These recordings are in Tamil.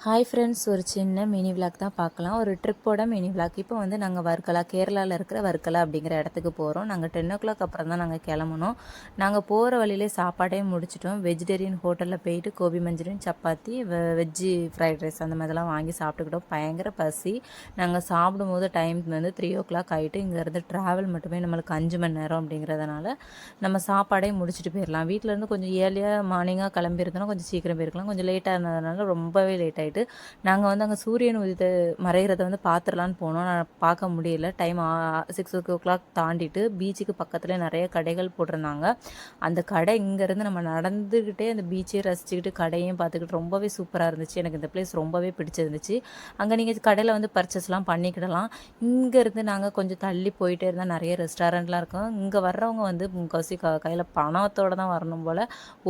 ஹாய் ஃப்ரெண்ட்ஸ், ஒரு சின்ன மினி விளாக் தான் பார்க்கலாம். ஒரு ட்ரிப்போட மினி விளாக். இப்போ வந்து நாங்கள் வர்க்கலா, கேரளாவில் இருக்கிற வர்க்கலா அப்படிங்கிற இடத்துக்கு போகிறோம். நாங்கள் 10 o'clock அப்புறம் தான் நாங்கள் கிளம்புனோம். நாங்கள் போகிற வழியிலே சாப்பாடையும் முடிச்சிட்டோம். வெஜிடேரியன் ஹோட்டலில் போயிட்டு gobi manchurian, chapati, veggie fried rice அந்த மாதிரிலாம் வாங்கி சாப்பிட்டுக்கிட்டோம். பயங்கர பசி. நாங்கள் சாப்பிடும்போது டைம் வந்து 3 o'clock ஆகிட்டு, இங்கேருந்து ட்ராவல் மட்டுமே நம்மளுக்கு 5 மணி நேரம் அப்படிங்கிறதுனால நம்ம சாப்பாடையும் முடிச்சுட்டு போயிடலாம். வீட்டிலேருந்து கொஞ்சம் ஏர்லியாக மார்னிங்காக கிளம்பியிருந்தோன்னா கொஞ்சம் சீக்கிரம் போயிருக்கலாம். கொஞ்சம் லேட்டாக இருந்ததுனால ரொம்பவே லேட் ஆகிட்டு நாங்கள் வந்து அங்கே சூரியன் மறைகிறத வந்து பார்த்துடலான்னு போனோம். நான் பார்க்க முடியல. டைம் 6 o'clock தாண்டிட்டு பீச்சுக்கு பக்கத்தில் நிறைய கடைகள் போட்டிருந்தாங்க. அந்த கடை இங்கேருந்து நம்ம நடந்துக்கிட்டே அந்த பீச்சையே ரசிச்சுக்கிட்டு கடையும் பார்த்துக்கிட்டு ரொம்பவே சூப்பராக இருந்துச்சு. எனக்கு இந்த பிளேஸ் ரொம்பவே பிடிச்சிருந்துச்சு. அங்கே நீங்கள் கடையில் வந்து பர்ச்சேஸ்லாம் பண்ணிக்கிடலாம். இங்கேருந்து நாங்கள் கொஞ்சம் தள்ளி போயிட்டே இருந்தால் நிறைய ரெஸ்டாரண்ட்லாம் இருக்கும். இங்கே வர்றவங்க வந்து முக்கால்வாசி கையில் பணத்தோடு தான் வரணும் போல்.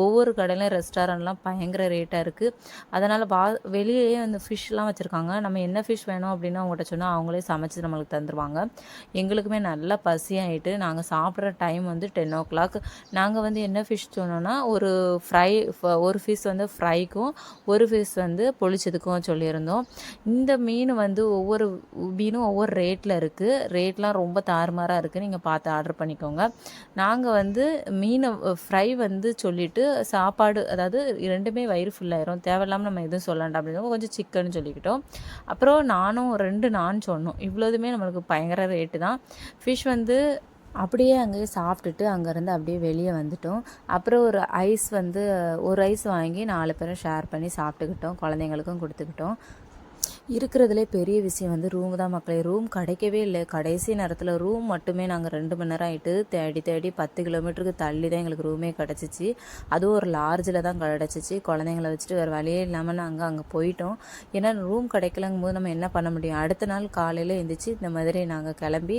ஒவ்வொரு கடையிலும் ரெஸ்டாரண்ட்லாம் பயங்கர ரேட்டாக இருக்குது. அதனால் வெளியே அந்த ஃபிஷ்லாம் வச்சுருக்காங்க. நம்ம என்ன ஃபிஷ் வேணும் அப்படின்னு அவங்கள்ட்ட சொன்னால் அவங்களே சமைச்சு நம்மளுக்கு தந்துடுவாங்க. எங்களுக்குமே நல்லா பசியாகிட்டு நாங்கள் சாப்பிட்ற டைம் வந்து 10 o'clock. நாங்கள் வந்து என்ன ஃபிஷ் சொன்னோன்னா ஒரு ஃபிஷ் வந்து ஃப்ரைக்கும் ஒரு ஃபிஷ் வந்து பொளிச்சதுக்கும் சொல்லியிருந்தோம். இந்த மீன் வந்து ஒவ்வொரு மீனும் ஒவ்வொரு ரேட்டில் இருக்குது. ரேட்லாம் ரொம்ப தாறுமாறாக இருக்குது. நீங்கள் பார்த்து ஆர்டர் பண்ணிக்கோங்க. நாங்கள் வந்து மீனை ஃப்ரை வந்து சொல்லிவிட்டு சாப்பாடு, அதாவது ரெண்டுமே வயிறு ஃபுல்லாயிரும், தேவையில்லாமல் நம்ம எதுவும் சொல்லலாம் அப்படின்னு கொஞ்சம் சிக்கன் சொல்லிக்கிட்டோம். அப்புறம் நானும் 2 நான் சொன்னோம். இவ்வளோதுமே நம்மளுக்கு பயங்கர ரேட்டு தான். ஃபிஷ் வந்து அப்படியே அங்கேயே சாப்பிட்டுட்டு அங்கேருந்து அப்படியே வெளியே வந்துட்டோம். அப்புறம் ஒரு ஐஸ் வாங்கி 4 பேரும் ஷேர் பண்ணி சாப்பிட்டுக்கிட்டோம். குழந்தைங்களுக்கும் கொடுத்துக்கிட்டோம். இருக்கிறதுலே பெரிய விஷயம் வந்து ரூம் தான் மக்களே. ரூம் கிடைக்கவே இல்லை. கடைசி நேரத்தில் ரூம் மட்டுமே நாங்கள் 2 மணி நேரம் ஆகிட்டு தேடி 10 கிலோமீட்டருக்கு தள்ளி தான் எங்களுக்கு ரூமே கிடச்சிச்சு. அதுவும் ஒரு லார்ஜில் தான் கிடச்சிச்சு. குழந்தைங்கள வச்சுட்டு வேறு வழியே இல்லாமல் நாங்கள் அங்கே போயிட்டோம். ஏன்னா ரூம் கிடைக்கலங்கும் போது நம்ம என்ன பண்ண முடியும். அடுத்த நாள் காலையில் எழுந்திரிச்சு இந்த மாதிரி நாங்கள் கிளம்பி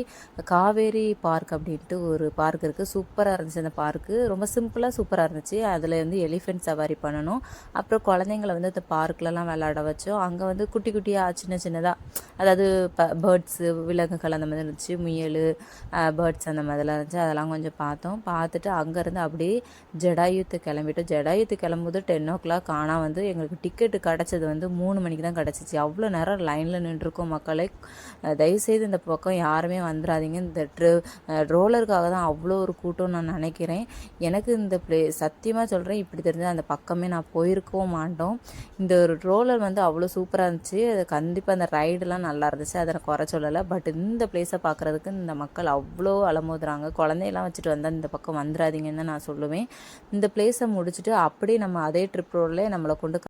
காவேரி பார்க் அப்படின்ட்டு ஒரு பார்க் இருக்குது. சூப்பராக இருந்துச்சு அந்த பார்க்கு. ரொம்ப சிம்பிளாக சூப்பராக இருந்துச்சு. அதில் வந்து எலிஃபென்ட் சவாரி பண்ணணும். அப்புறம் குழந்தைங்கள வந்து அந்த பார்க்லலாம் விளையாட வச்சோம். அங்கே வந்து குட்டி குட்டியாக சின்னதாக, அதாவது பேர்ட்ஸு, விலங்குகள் அந்த மாதிரி இருந்துச்சு. முயல், பேர்ட்ஸ் அந்த மாதிரிலாம் இருந்துச்சு. அதெல்லாம் கொஞ்சம் பார்த்தோம். பார்த்துட்டு அங்கேருந்து அப்படியே ஜடாயுத்து கிளம்பிட்டோம். ஜடாயுத்து கிளம்பும்போது 10 o'clock. ஆனால் வந்து எங்களுக்கு டிக்கெட்டு கிடச்சது வந்து 3 மணிக்கு தான் கிடச்சிச்சு. அவ்வளோ நேரம் லைனில் நின்றுருக்கோம் மக்களே. தயவுசெய்து இந்த பக்கம் யாருமே வந்துடாதீங்க. இந்த ரோலருக்காக தான் அவ்வளோ ஒரு கூட்டம் நான் நினைக்கிறேன். எனக்கு இந்த சத்தியமாக சொல்கிறேன், இப்படி தெரிஞ்சு அந்த பக்கமே நான் போயிருக்கவும் மாட்டோம். இந்த ஒரு ரோலர் வந்து அவ்வளோ சூப்பராக இருந்துச்சு. கண்டிப்பாக அந்த ரைடெலாம் நல்லா இருந்துச்சு, அதை நான் குறை சொல்லலை. பட் இந்த பிளேஸை பார்க்குறதுக்கு இந்த மக்கள் அவ்வளோ அலமோதுறாங்க. குழந்தையெல்லாம் வச்சுட்டு வந்தால் இந்த பக்கம் வந்துடாதீங்கன்னு தான் நான் சொல்லுவேன். இந்த பிளேஸை முடிச்சுட்டு அப்படியே நம்ம அதே ட்ரிப் ரோட்லேயே நம்மளை கொண்டு